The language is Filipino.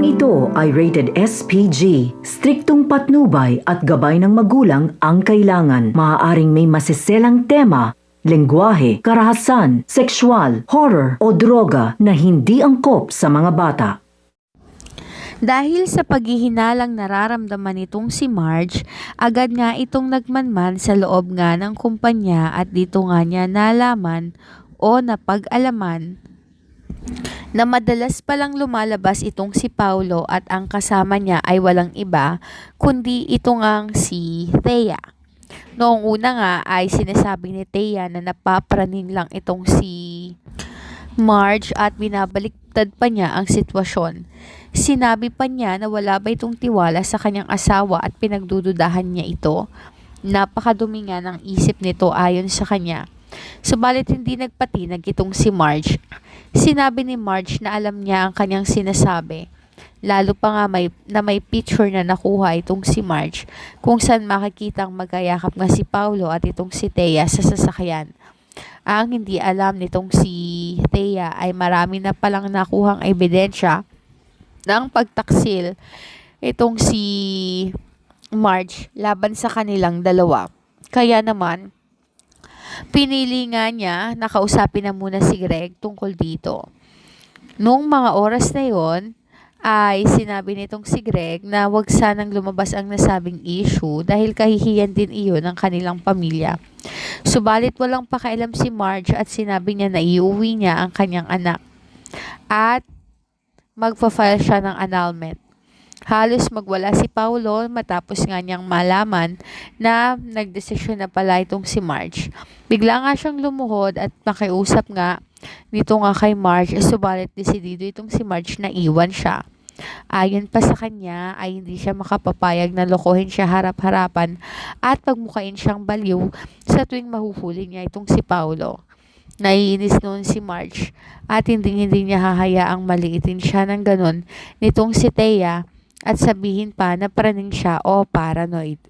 ito ay rated SPG. Striktong patnubay at gabay ng magulang ang kailangan. Maaaring may masiselang tema, lengguwahe, karahasan, sexual, horror o droga na hindi angkop sa mga bata. Dahil sa paghihinalang nararamdaman nitong si Marge, agad nga itong nagmanman sa loob nga ng kumpanya at dito nga niya nalaman o napag-alaman na madalas palang lumalabas itong si Paulo at ang kasama niya ay walang iba kundi ito ngang si Thea. Noong una nga ay sinasabi ni Thea na napapraning lang itong si Marge at binabaliktad pa niya ang sitwasyon. Sinabi pa niya na wala ba itong tiwala sa kanyang asawa at pinagdududahan niya ito. Napakadumi nga ng isip nito ayon sa kanya. Subalit hindi nagpatinag itong si Marge. Sinabi ni Marge na alam niya ang kanyang sinasabi. Lalo pa nga may picture na nakuha itong si Marge kung saan makikitang magkayakap nga si Paulo at itong si Thea sa sasakyan. Ang hindi alam nitong si Thea ay marami na palang nakuhang ebidensya ng pagtaksil itong si Marge laban sa kanilang dalawa. Kaya naman, pinili nga niya na kausapin na muna si Greg tungkol dito. Noong mga oras na yon, ay sinabi nitong si Greg na wag sanang lumabas ang nasabing issue dahil kahihiyan din iyon ng kanilang pamilya. Subalit walang pakialam si Marge at sinabi niya na iuwi niya ang kanyang anak at magpa-file siya ng annulment. Halos magwala si Paulo matapos nga niyang malaman na nagdesisyon na pala itong si Marge. Bigla nga siyang lumuhod at nakiusap nga nito nga kay Marge, subalit desidido itong si Marge na iwan siya. Ayon pa sa kanya ay hindi siya makapapayag na lokohin siya harap-harapan at pagmukain siyang baliw sa tuwing mahuhuli niya itong si Paulo. Naiinis noon si Marge at hindi niya hahayaang maliitin siya ng ganon nitong si Thea at sabihin pa na praning siya o paranoid.